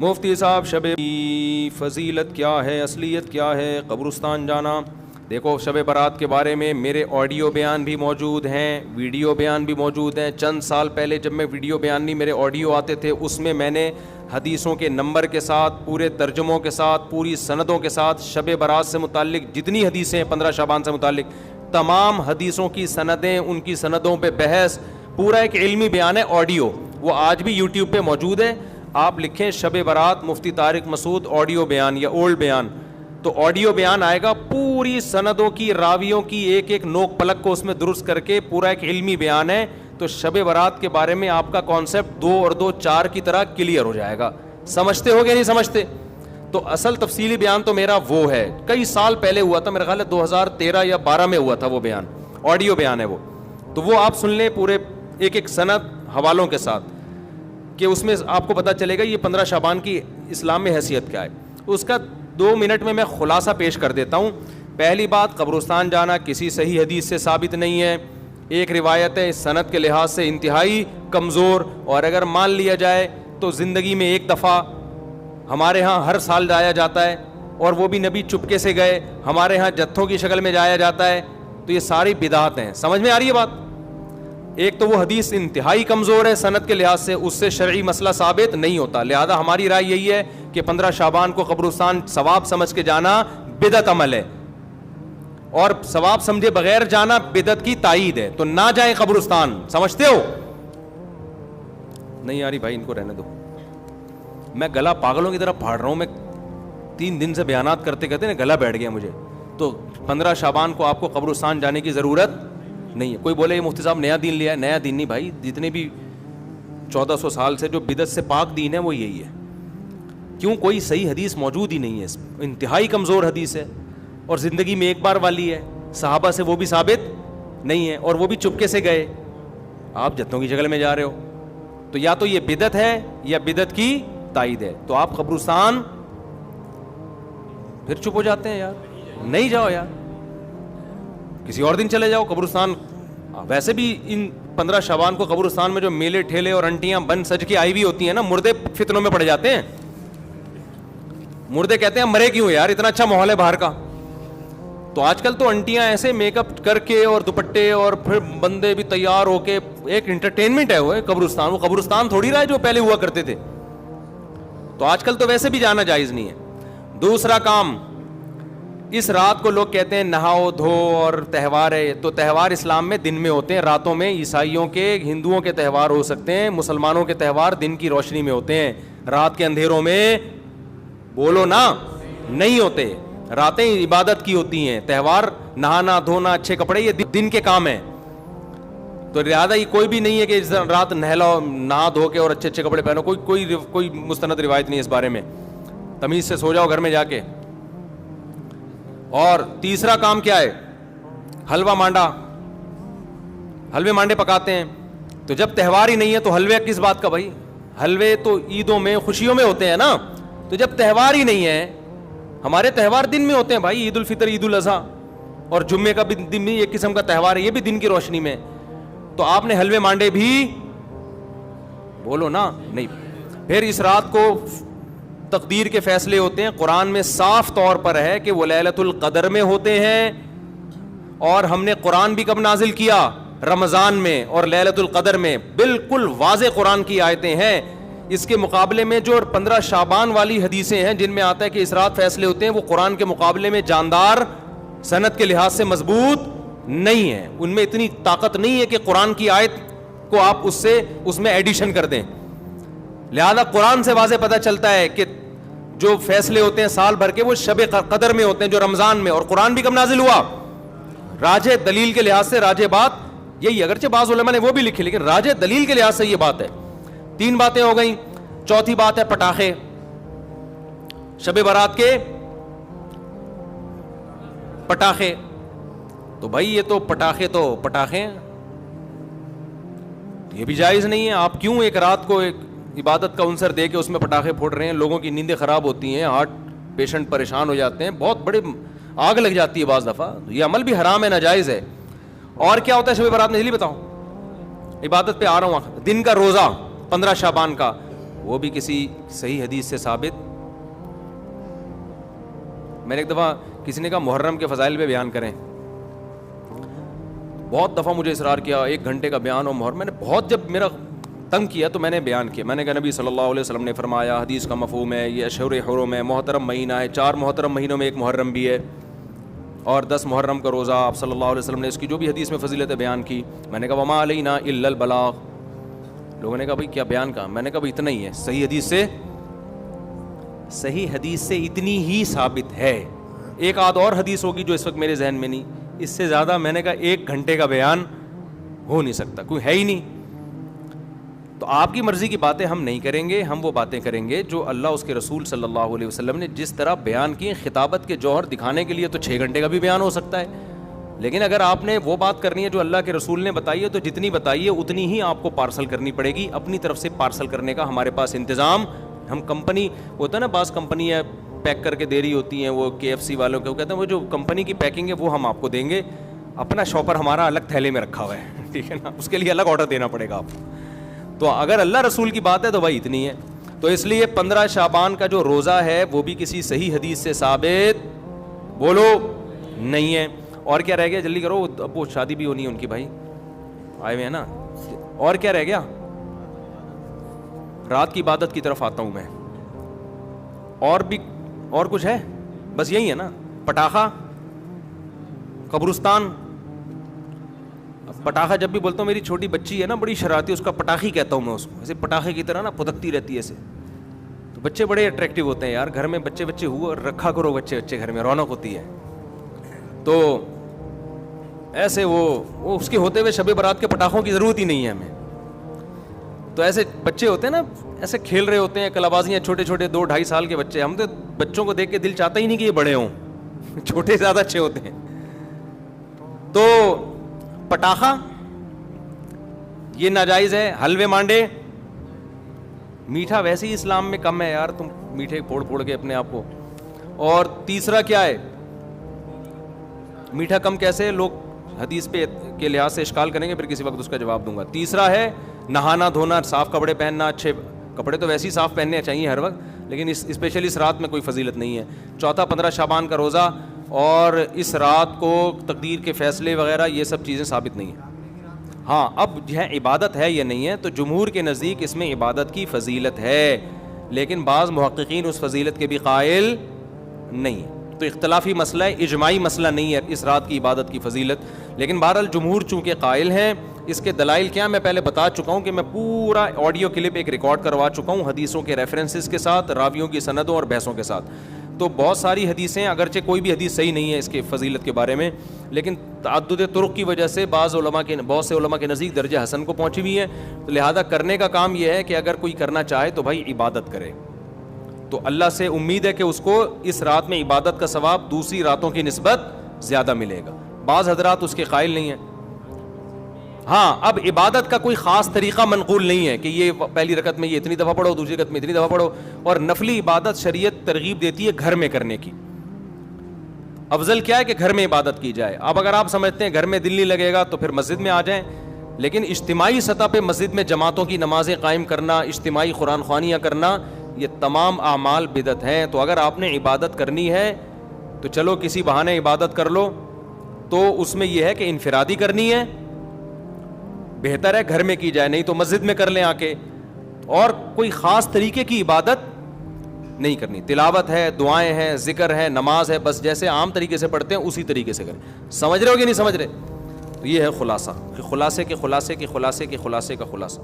مفتی صاحب شب کی فضیلت کیا ہے, اصلیت کیا ہے, قبرستان جانا؟ دیکھو شب برات کے بارے میں میرے آڈیو بیان بھی موجود ہیں, ویڈیو بیان بھی موجود ہیں. چند سال پہلے جب میں ویڈیو بیان نہیں میرے آڈیو آتے تھے, اس میں نے حدیثوں کے نمبر کے ساتھ, پورے ترجموں کے ساتھ, پوری سندوں کے ساتھ شب برات سے متعلق جتنی حدیثیں ہیں 15 شعبان سے متعلق تمام حدیثوں کی سندیں, ان کی سندوں پہ بحث, پورا ایک علمی بیان ہے آڈیو, وہ آج بھی یوٹیوب پہ موجود ہے. آپ لکھیں شب برات مفتی طارق مسعود آڈیو بیان یا اولڈ بیان, تو آڈیو بیان آئے گا, پوری سندوں کی, راویوں کی ایک ایک نوک پلک کو اس میں درست کر کے پورا ایک علمی بیان ہے. تو شب برات کے بارے میں آپ کا کانسیپٹ 2 اور 2 4 کی طرح کلیئر ہو جائے گا. سمجھتے ہو گیا نہیں سمجھتے؟ تو اصل تفصیلی بیان تو میرا وہ ہے, کئی سال پہلے ہوا تھا, میرا خیال ہے 2013 یا 12 میں ہوا تھا وہ بیان, آڈیو بیان ہے وہ. تو وہ آپ سن لیں پورے ایک ایک سند حوالوں کے ساتھ, کہ اس میں آپ کو پتہ چلے گا یہ 15 شعبان کی اسلام میں حیثیت کیا ہے. اس کا 2 منٹ میں خلاصہ پیش کر دیتا ہوں. پہلی بات, قبرستان جانا کسی صحیح حدیث سے ثابت نہیں ہے. ایک روایت ہے سند کے لحاظ سے انتہائی کمزور, اور اگر مان لیا جائے تو زندگی میں ایک دفعہ, ہمارے ہاں ہر سال جایا جاتا ہے, اور وہ بھی نبی چپکے سے گئے, ہمارے ہاں جتھوں کی شکل میں جایا جاتا ہے. تو یہ ساری بدعات ہیں. سمجھ میں آ رہی ہے بات؟ ایک تو وہ حدیث انتہائی کمزور ہے سند کے لحاظ سے, اس سے شرعی مسئلہ ثابت نہیں ہوتا. لہذا ہماری رائے یہی ہے کہ 15 شعبان کو قبرستان ثواب سمجھ کے جانا بدعت عمل ہے, اور ثواب سمجھے بغیر جانا بدعت کی تائید ہے. تو نہ جائیں قبرستان. سمجھتے ہو؟ نہیں آ رہی بھائی, ان کو رہنے دو. میں گلا پاگلوں کی طرح پھاڑ رہا ہوں, میں 3 دن سے بیانات کرتے کرتے نا گلا بیٹھ گیا مجھے. تو 15 شعبان کو آپ کو قبرستان جانے کی ضرورت نہیں ہے. کوئی بولے یہ مفتی صاحب نیا دین لیا ہے, نیا دین نہیں بھائی, جتنے بھی 1400 سال سے جو بدعت سے پاک دین ہے وہ یہی ہے. کیوں؟ کوئی صحیح حدیث موجود ہی نہیں ہے, انتہائی کمزور حدیث ہے, اور زندگی میں ایک بار والی ہے. صحابہ سے وہ بھی ثابت نہیں ہے, اور وہ بھی چپکے سے گئے. آپ جتوں کی شکل میں جا رہے ہو, تو یا تو یہ بدعت ہے یا بدعت کی تائید ہے. تو آپ قبرستان پھر چپ ہو جاتے ہیں, یار نہیں جاؤ, یار کسی اور دن چلے جاؤ قبرستان. ویسے بھی ان 15 شعبان کو قبرستان میں جو میلے ٹھیلے اور انٹیاں بن سج کے آئی ہوئی ہوتی ہیں نا, مردے فتنوں میں پڑ جاتے ہیں. مردے کہتے ہیں مرے کیوں یار, اتنا اچھا ماحول ہے باہر کا. تو آج کل تو انٹیاں ایسے میک اپ کر کے اور دوپٹے, اور پھر بندے بھی تیار ہو کے, ایک انٹرٹینمنٹ ہے وہ قبرستان. وہ قبرستان تھوڑی رہا ہے جو پہلے ہوا کرتے تھے. تو آج کل تو ویسے بھی جانا جائز نہیں ہے. دوسرا کام, اس رات کو لوگ کہتے ہیں نہاؤ دھو اور تہوار ہے. تو تہوار اسلام میں دن میں ہوتے ہیں, راتوں میں. عیسائیوں کے, ہندوؤں کے تہوار ہو سکتے ہیں, مسلمانوں کے تہوار دن کی روشنی میں ہوتے ہیں. رات کے اندھیروں میں بولو نا نہیں ہوتے. راتیں عبادت کی ہوتی ہیں, تہوار نہانا دھونا اچھے کپڑے یہ دن کے کام ہیں. تو لہٰذا یہ کوئی بھی نہیں ہے کہ رات نہلاؤ, نہا دھو کے اور اچھے اچھے کپڑے پہنو. کوئی مستند روایت نہیں اس بارے میں. تمیز سے سو جاؤ گھر میں جا کے. اور تیسرا کام کیا ہے؟ حلوہ مانڈا, حلوے مانڈے پکاتے ہیں. تو جب تہوار ہی نہیں ہے تو حلوے کس بات کا بھائی؟ حلوے تو عیدوں میں خوشیوں میں ہوتے ہیں نا. تو جب تہوار ہی نہیں ہے, ہمارے تہوار دن میں ہوتے ہیں بھائی, عید الفطر, عید الاضحیٰ, اور جمعے کا بھی دن میں ایک قسم کا تہوار ہے, یہ بھی دن کی روشنی میں. تو آپ نے حلوے مانڈے بھی بولو نا نہیں. پھر اس رات کو تقدیر کے فیصلے ہوتے ہیں. قرآن میں صاف طور پر ہے کہ وہ لیلۃ القدر میں ہوتے ہیں, اور ہم نے قرآن بھی کب نازل کیا؟ رمضان میں اور لیلۃ القدر میں. بالکل واضح قرآن کی آیتیں ہیں. اس کے مقابلے میں جو 15 شعبان والی حدیثیں ہیں جن میں آتا ہے کہ اس رات فیصلے ہوتے ہیں, وہ قرآن کے مقابلے میں جاندار, سند کے لحاظ سے مضبوط نہیں ہے. ان میں اتنی طاقت نہیں ہے کہ قرآن کی آیت کو آپ اس میں ایڈیشن کر دیں. لہذا قرآن سے واضح پتہ چلتا ہے کہ جو فیصلے ہوتے ہیں سال بھر کے وہ شب قدر میں ہوتے ہیں, جو رمضان میں. اور قرآن بھی کب نازل ہوا؟ راجح دلیل کے لحاظ سے راجح بات یہی, اگرچہ بعض علماء نے وہ بھی لکھی, لیکن راجح دلیل کے لحاظ سے یہ بات ہے. 3 باتیں ہو گئیں. چوتھی بات ہے پٹاخے. شب برات کے پٹاخے. تو بھائی یہ تو پٹاخے یہ بھی جائز نہیں ہے. آپ کیوں ایک رات کو ایک عبادت کا عنصر دے کے اس میں پٹاخے پھوڑ رہے ہیں؟ لوگوں کی نیندیں خراب ہوتی ہیں, ہارٹ پیشنٹ پریشان ہو جاتے ہیں, بہت بڑے آگ لگ جاتی ہے بعض دفعہ. یہ عمل بھی حرام ہے, ناجائز ہے. اور کیا ہوتا ہے شب برات میں؟ جلدی بتاؤ, عبادت پہ آ رہا ہوں. دن کا روزہ 15 شعبان کا, وہ بھی کسی صحیح حدیث سے ثابت. میں نے ایک دفعہ کسی نے کہا محرم کے فضائل پہ بیان کریں, بہت دفعہ مجھے اصرار کیا 1 گھنٹے کا بیان اور محرم. میں نے بہت جب میرا تنگ کیا تو میں نے بیان کیا. میں نے کہا نبی صلی اللہ علیہ وسلم نے فرمایا, حدیث کا مفہوم ہے یہ اشہر حرم ہے, محترم مہینہ ہے, 4 محترم مہینوں میں 1 محرم بھی ہے, اور 10 محرم کا روزہ. آپ صلی اللہ علیہ وسلم نے اس کی جو بھی حدیث میں فضیلتیں بیان کی. میں نے کہا وما علینا الا البلاغ. لوگوں نے کہا بھائی کیا بیان کہا؟ میں نے کہا بھائی اتنا ہی ہے, صحیح حدیث سے اتنی ہی ثابت ہے. ایک آدھ اور حدیث ہوگی جو اس وقت میرے ذہن میں نہیں, اس سے زیادہ میں نے کہا 1 گھنٹے کا بیان ہو نہیں سکتا, کوئی ہے ہی نہیں. تو آپ کی مرضی کی باتیں ہم نہیں کریں گے, ہم وہ باتیں کریں گے جو اللہ اس کے رسول صلی اللہ علیہ وسلم نے جس طرح بیان کی. خطابت کے جوہر دکھانے کے لیے تو 6 گھنٹے کا بھی بیان ہو سکتا ہے, لیکن اگر آپ نے وہ بات کرنی ہے جو اللہ کے رسول نے بتائی ہے تو جتنی بتائی ہے اتنی ہی آپ کو پارسل کرنی پڑے گی. اپنی طرف سے پارسل کرنے کا ہمارے پاس انتظام, ہم کمپنی ہوتا ہے نا, بعض کمپنی ہے پیک کر کے دے رہی ہوتی ہیں, وہ KFC والوں کے, وہ کہتے ہیں وہ جو کمپنی کی پیکنگ ہے وہ ہم آپ کو دیں گے, اپنا شاپر ہمارا الگ تھیلے میں رکھا ہوا ہے, ٹھیک ہے نا, اس کے لیے الگ آرڈر دینا پڑے گا آپ. تو اگر اللہ رسول کی بات ہے تو بھائی اتنی ہے. تو اس لیے 15 شعبان کا جو روزہ ہے وہ بھی کسی صحیح حدیث سے ثابت بولو نہیں ہے. اور کیا رہ گیا, جلدی کرو, اب وہ شادی بھی ہونی ہے ان کی, بھائی آئے ہوئے ہیں نا. اور کیا رہ گیا, رات کی عبادت کی طرف آتا ہوں میں. اور کچھ ہے؟ بس یہی ہے نا, پٹاخہ, قبرستان. پٹاخہ جب بھی بولتا ہوں, میری چھوٹی بچی ہے نا بڑی شرارتی, اس کا پٹاخی کہتا ہوں میں اس کو, ایسے پٹاخے کی طرح نا پھدکتی رہتی ہے ایسے. تو بچے بڑے اٹریکٹیو ہوتے ہیں یار, گھر میں بچے ہوا رکھا کرو, بچے گھر میں رونق ہوتی ہے. تو ایسے وہ اس کے ہوتے ہوئے شب برات کے پٹاخوں کی ضرورت ہی نہیں ہے ہمیں. تو ایسے بچے ہوتے ہیں نا, ایسے کھیل رہے ہوتے ہیں, کلابازیاں, چھوٹے 2-2.5 سال کے بچے. ہم تو بچوں کو دیکھ کے دل چاہتا ہی نہیں کہ یہ بڑے ہوں, چھوٹے زیادہ اچھے ہوتے ہیں. تو پٹاخہ یہ ناجائز ہے. حلوے مانڈے, میٹھا ویسے ہی اسلام میں کم ہے یار, تم میٹھے پھوڑ کے اپنے آپ کو. اور تیسرا کیا ہے, میٹھا کم کیسے, لوگ حدیث پہ کے لحاظ سے اشکال کریں گے, پھر کسی وقت اس کا جواب دوں گا. تیسرا ہے نہانا دھونا, صاف کپڑے پہننا. اچھے کپڑے تو ویسے ہی صاف پہننے چاہیے ہر وقت, لیکن اسپیشلی اس رات میں کوئی فضیلت نہیں ہے. چوتھا 15 شعبان کا روزہ, اور اس رات کو تقدیر کے فیصلے وغیرہ یہ سب چیزیں ثابت نہیں ہیں. ہاں اب جو ہے عبادت ہے یا نہیں ہے, تو جمہور کے نزدیک اس میں عبادت کی فضیلت ہے, لیکن بعض محققین اس فضیلت کے بھی قائل نہیں ہیں. تو اختلافی مسئلہ ہے, اجماعی مسئلہ نہیں ہے اس رات کی عبادت کی فضیلت. لیکن بہرحال جمہور چونکہ قائل ہیں. اس کے دلائل کیا میں پہلے بتا چکا ہوں کہ میں پورا آڈیو کلپ ایک ریکارڈ کروا چکا ہوں حدیثوں کے ریفرنسز کے ساتھ, راویوں کی سندوں اور بحثوں کے ساتھ. تو بہت ساری حدیثیں, اگرچہ کوئی بھی حدیث صحیح نہیں ہے اس کے فضیلت کے بارے میں, لیکن تعدد طرق کی وجہ سے بہت سے علماء کے نزدیک درجہ حسن کو پہنچی ہوئی ہے. تو لہذا کرنے کا کام یہ ہے کہ اگر کوئی کرنا چاہے تو بھائی عبادت کرے. تو اللہ سے امید ہے کہ اس کو اس رات میں عبادت کا ثواب دوسری راتوں کی نسبت زیادہ ملے گا. بعض حضرات اس کے قائل نہیں ہیں. ہاں اب عبادت کا کوئی خاص طریقہ منقول نہیں ہے کہ یہ پہلی رکعت میں یہ اتنی دفعہ پڑھو, دوسری رکعت میں اتنی دفعہ پڑھو. اور نفلی عبادت شریعت ترغیب دیتی ہے گھر میں کرنے کی. افضل کیا ہے کہ گھر میں عبادت کی جائے. اب اگر آپ سمجھتے ہیں گھر میں دل نہیں لگے گا تو پھر مسجد میں آ جائیں, لیکن اجتماعی سطح پہ مسجد میں جماعتوں کی نمازیں قائم کرنا, اجتماعی قرآن خوانیاں کرنا, یہ تمام اعمال بدعت ہیں. تو اگر آپ نے عبادت کرنی ہے تو چلو کسی بہانے عبادت کر لو, تو اس میں یہ ہے کہ انفرادی کرنی ہے, بہتر ہے گھر میں کی جائے, نہیں تو مسجد میں کر لیں آ کے. اور کوئی خاص طریقے کی عبادت نہیں کرنی. تلاوت ہے, دعائیں ہیں, ذکر ہے, نماز ہے, بس جیسے عام طریقے سے پڑھتے ہیں اسی طریقے سے کریں. سمجھ رہے ہو کہ نہیں سمجھ رہے؟ تو یہ ہے خلاصہ, کہ خلاصے کے خلاصے کے خلاصے کے خلاصے کا خلاصہ.